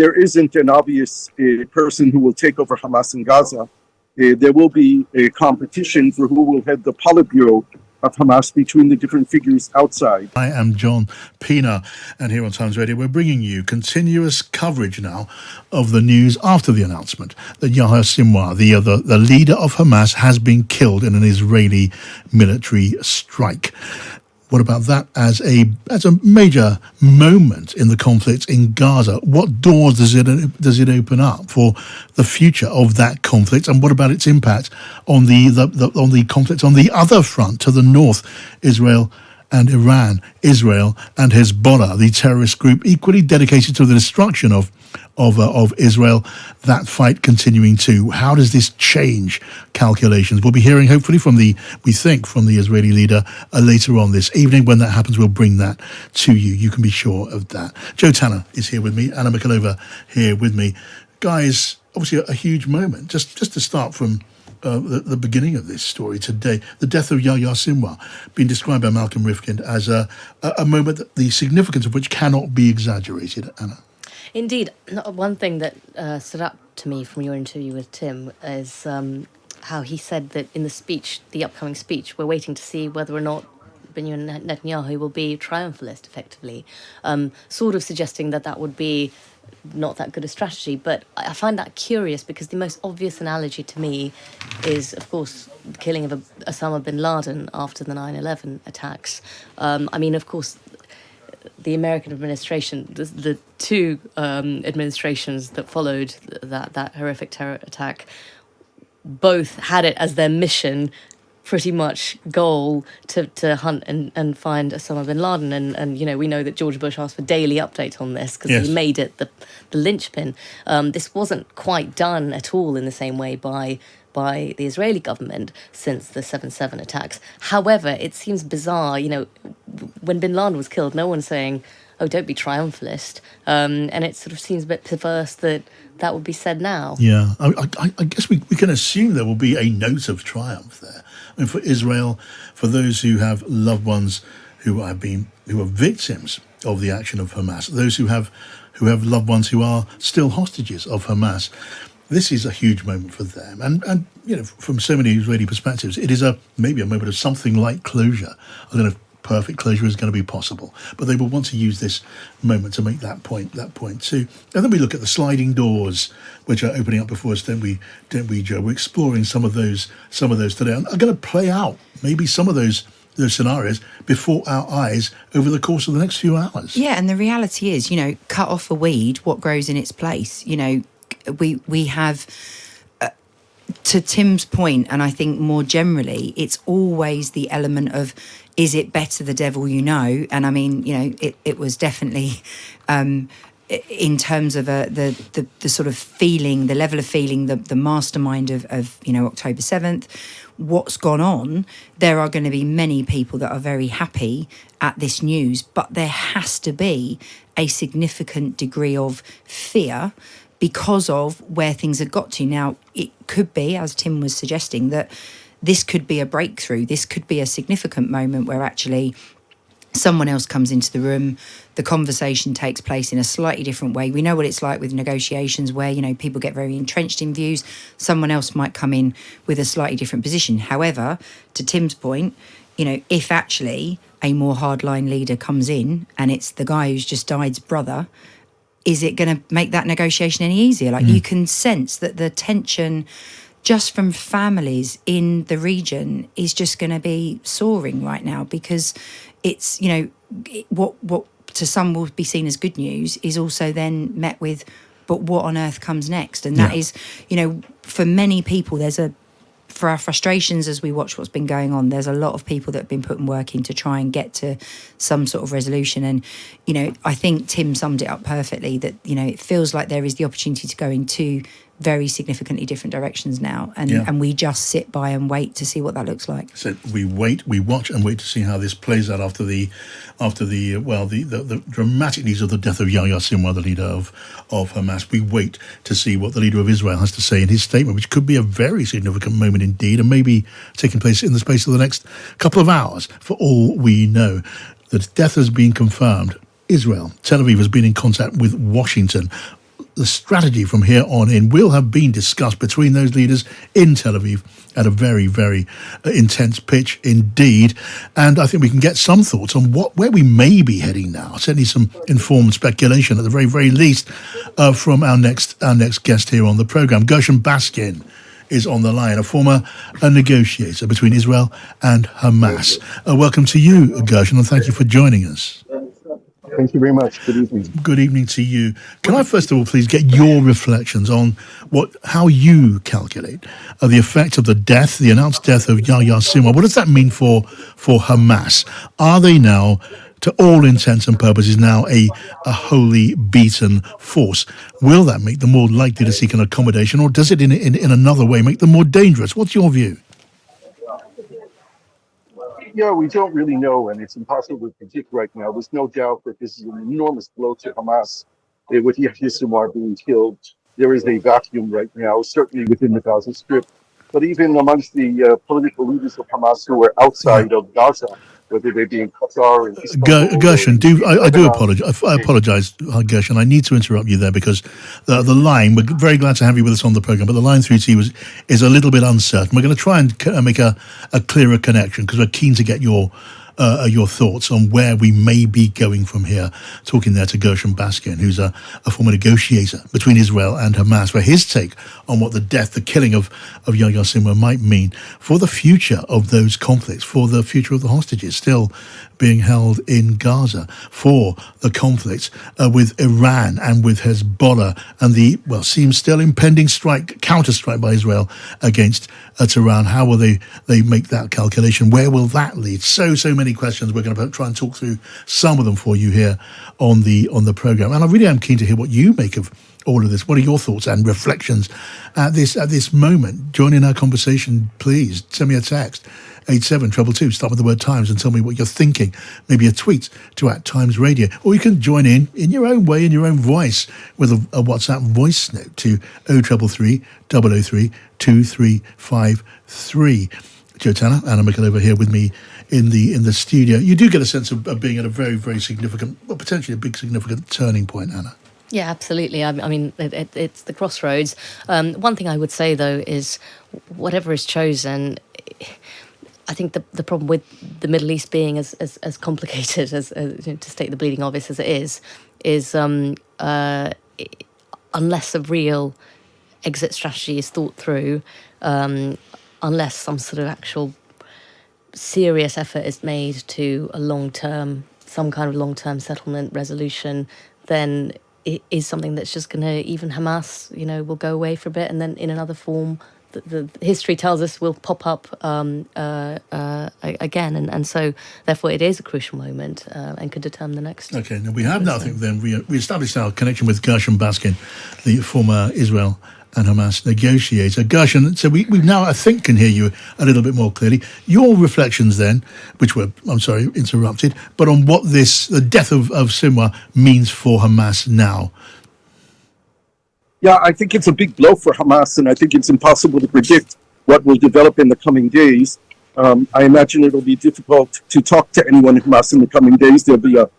there isn't an obvious person who will take over Hamas in Gaza. There will be a competition for who will head the Politburo of Hamas between the different figures outside. I am John Pina, and here on Times Radio, we're bringing you continuous coverage now of the news after the announcement that Yanya Sinwar, the leader of Hamas, has been killed in an Israeli military strike. What about that as a major moment in the conflict in Gaza? What doors does it open up for the future of that conflict, and what about its impact on the conflict on the other front to the north, Israel and Iran, Israel and Hezbollah, the terrorist group equally dedicated to the destruction of Israel, that fight continuing too. How does this change calculations? We'll be hearing hopefully from the Israeli leader later on this evening. When that happens, we'll bring that to you. You can be sure of that. Joe Tanner is here with me, Anna Mikalova here with me. Guys, obviously a huge moment. Just to start from the beginning of this story today, the death of Yanya Sinwar, being described by Malcolm Rifkind as a moment that the significance of which cannot be exaggerated, Anna. Indeed. One thing that stood up to me from your interview with Tim is how he said that in the upcoming speech, we're waiting to see whether or not Benjamin Netanyahu will be triumphalist, effectively, sort of suggesting that would be not that good a strategy. But I find that curious because the most obvious analogy to me is, of course, the killing of Osama bin Laden after the 9/11 attacks. I mean, of course, the American administration, the two administrations that followed that horrific terror attack, both had it as their mission, pretty much goal, to hunt and find Osama bin Laden. And we know that George Bush asked for daily updates on this because he made it the linchpin. This wasn't quite done at all in the same way by the Israeli government since the 7/7 attacks. However, it seems bizarre, when bin Laden was killed, no one's saying, oh, don't be triumphalist. And it sort of seems a bit perverse that would be said now. Yeah, I guess we can assume there will be a note of triumph there. I mean, for Israel, for those who have loved ones who are victims of the action of Hamas, those who have loved ones who are still hostages of Hamas, this is a huge moment for them, and from so many Israeli perspectives, it is maybe a moment of something like closure. I don't know if perfect closure is going to be possible, but they will want to use this moment to make that point too. And then we look at the sliding doors which are opening up before us, don't we, Joe? We're exploring some of those today, and are going to play out maybe some of those scenarios before our eyes over the course of the next few hours. Yeah, and the reality is, cut off a weed, what grows in its place? We have, to Tim's point, and I think more generally, it's always the element of, is it better the devil you know? And I mean, it was definitely, in terms of the sort of feeling, the level of feeling, the mastermind of October 7th, what's gone on. There are going to be many people that are very happy at this news, but there has to be a significant degree of fear because of where things have got to. Now, it could be, as Tim was suggesting, that this could be a breakthrough. This could be a significant moment where actually someone else comes into the room, the conversation takes place in a slightly different way. We know what it's like with negotiations where, people get very entrenched in views. Someone else might come in with a slightly different position. However, to Tim's point, if actually a more hardline leader comes in and it's the guy who's just died's brother, is it going to make that negotiation any easier? You can sense that the tension just from families in the region is just going to be soaring right now, because it's, what to some will be seen as good news is also then met with, but what on earth comes next? And that is, for many people, for our frustrations as we watch what's been going on, there's a lot of people that have been putting work in to try and get to some sort of resolution. And, I think Tim summed it up perfectly that, it feels like there is the opportunity to go in two very significantly different directions now. And we just sit by and wait to see what that looks like. So we watch and wait to see how this plays out after the dramatic news of the death of Yanya Sinwar, the leader of Hamas. We wait to see what the leader of Israel has to say in his statement, which could be a very significant moment indeed, and maybe taking place in the space of the next couple of hours, for all we know. The death has been confirmed. Israel, Tel Aviv, has been in contact with Washington. the strategy from here on in will have been discussed between those leaders in Tel Aviv at a very, very intense pitch indeed. And I think we can get some thoughts on where we may be heading now. Certainly some informed speculation at the very, very least from our next guest here on the program. Gershon Baskin is on the line, a former negotiator between Israel and Hamas. Welcome to you, Gershon, and thank you for joining us. Thank you very much. Good evening. Good evening to you. Can I first of all please get your reflections on how you calculate the effect of the announced death of Yanya Sinwar? What does that mean for Hamas? Are they now, to all intents and purposes, now a wholly beaten force? Will that make them more likely to seek an accommodation, or does it in another way make them more dangerous? What's your view? Yeah, we don't really know, and it's impossible to predict right now. There's no doubt that this is an enormous blow to Hamas. With Yanya Sinwar being killed, there is a vacuum right now, certainly within the Gaza Strip, but even amongst the political leaders of Hamas who are outside of Gaza, whether they be in Qatar and Istanbul. Gershon, I do apologize. I apologize, Gershon. I need to interrupt you there because the line, we're very glad to have you with us on the program, but the line through to you is a little bit uncertain. We're going to try and make a clearer connection because we're keen to get your thoughts on where we may be going from here. Talking there to Gershon Baskin, who's a former negotiator between Israel and Hamas, for his take on what the killing of Yanya Sinwar might mean for the future of those conflicts, for the future of the hostages still being held in Gaza, for the conflicts with Iran and with Hezbollah and the, seems still impending counter-strike by Israel against Tehran. How will they make that calculation? Where will that lead? So many questions. We're going to try and talk through some of them for you here on the program. And I really am keen to hear what you make of all of this. What are your thoughts and reflections at this moment? Join in our conversation, please. Send me a text. 87222, start with the word Times and tell me what you're thinking. Maybe a tweet to @Times Radio. Or you can join in your own way, in your own voice, with a WhatsApp voice note to 0333 003 2353. Joe Tanner, Anna Michalova here with me in the studio. You do get a sense of being at a very, very significant, potentially a big significant turning point, Anna. Yeah, absolutely. I mean, it's the crossroads. One thing I would say, though, is whatever is chosen, I think the problem with the Middle East being as complicated as to state the bleeding obvious as it is unless a real exit strategy is thought through, unless some sort of actual serious effort is made to some kind of long-term settlement resolution, then it is something that's just going to, even Hamas, will go away for a bit, and then in another form, the history tells us will pop up again, and so therefore it is a crucial moment and could determine the next. Okay, now we have now, I think, then we established our connection with Gershon Baskin, the former Israel and Hamas negotiator. Gershon, so we now, I think, can hear you a little bit more clearly. Your reflections then, which were, I'm sorry, interrupted, but on what the death of Sinwar means for Hamas now. Yeah, I think it's a big blow for Hamas, and I think it's impossible to predict what will develop in the coming days. I imagine it'll be difficult to talk to anyone in Hamas in the coming days. There'll be a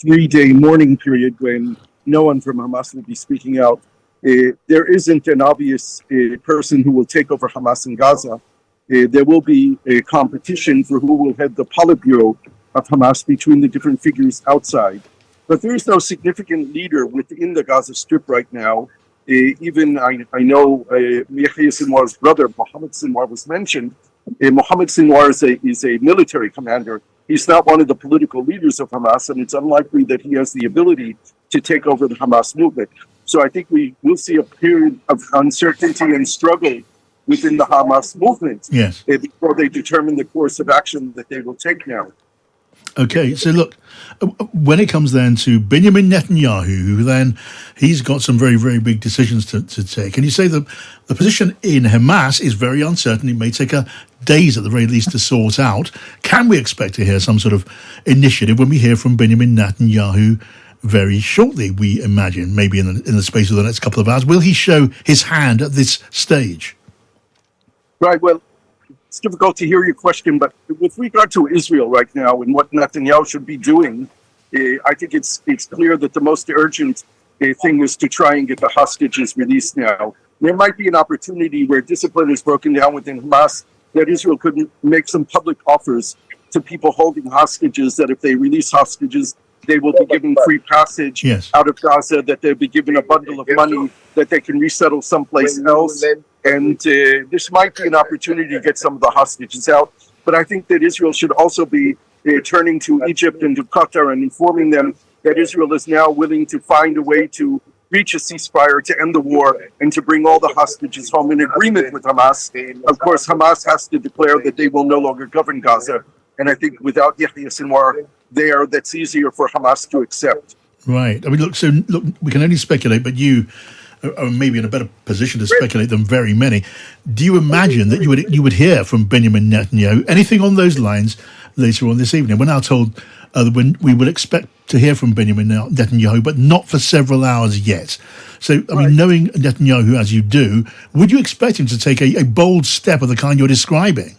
3-day mourning period when no one from Hamas will be speaking out. There isn't an obvious person who will take over Hamas in Gaza. There will be a competition for who will head the Politburo of Hamas between the different figures outside. But there is no significant leader within the Gaza Strip right now. Even I know Yanya Sinwar's brother, Mohammed Sinwar, was mentioned. Mohammed Sinwar is a military commander. He's not one of the political leaders of Hamas, and it's unlikely that he has the ability to take over the Hamas movement. So I think we will see a period of uncertainty and struggle within the Hamas movement before they determine the course of action that they will take now. Okay, so look, when it comes then to Benjamin Netanyahu, who then he's got some very, very big decisions to take. And you say that the position in Hamas is very uncertain. It may take days at the very least to sort out. Can we expect to hear some sort of initiative when we hear from Benjamin Netanyahu very shortly, we imagine, maybe in the space of the next couple of hours? Will he show his hand at this stage? Right, well, it's difficult to hear your question, but with regard to Israel right now and what Netanyahu should be doing, I think it's clear that the most urgent thing is to try and get the hostages released now. There might be an opportunity where discipline is broken down within Hamas, that Israel could make some public offers to people holding hostages, that if they release hostages, they will be given free passage Yes. out of Gaza, that they'll be given a bundle of money, that they can resettle someplace else. And this might be an opportunity to get some of the hostages out. But I think that Israel should also be turning to Egypt and to Qatar and informing them that Israel is now willing to find a way to reach a ceasefire, to end the war, and to bring all the hostages home in agreement with Hamas. Of course, Hamas has to declare that they will no longer govern Gaza. And I think without Yanya Sinwar there, that's easier for Hamas to accept. Right. I mean, look, we can only speculate, but you are maybe in a better position to speculate than very many. Do you imagine that you would hear from Benjamin Netanyahu anything on those lines later on this evening? We're now told when we would expect to hear from Benjamin Netanyahu, but not for several hours yet. So, I mean, knowing Netanyahu as you do, would you expect him to take a bold step of the kind you're describing?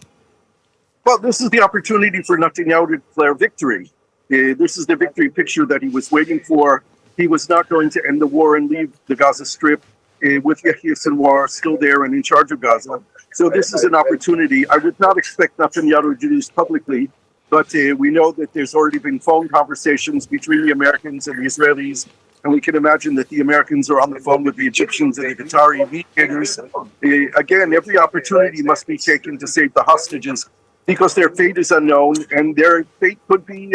Well, this is the opportunity for Netanyahu to declare victory. This is the victory picture that he was waiting for. He was not going to end the war and leave the Gaza Strip with Yanya Sinwar still there and in charge of Gaza. So this is an opportunity. I would not expect Netanyahu to do this publicly, but we know that there's already been phone conversations between the Americans and the Israelis, and we can imagine that the Americans are on the phone with the Egyptians and the Qatari mediators. Again, every opportunity must be taken to save the hostages, because their fate is unknown, and their fate could be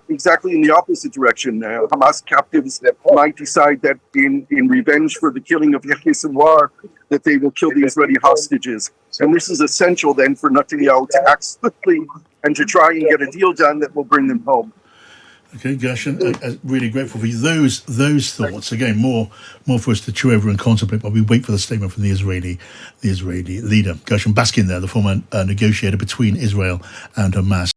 exactly in the opposite direction. Hamas captives might decide that in revenge for the killing of Yanya Sinwar, that they will kill the Israeli hostages. And this is essential then for Netanyahu to act swiftly and to try and get a deal done that will bring them home. Okay, Gershon, really grateful for you. Those thoughts. Again, more for us to chew over and contemplate while we wait for the statement from the Israeli leader, Gershon Baskin, there, the former negotiator between Israel and Hamas.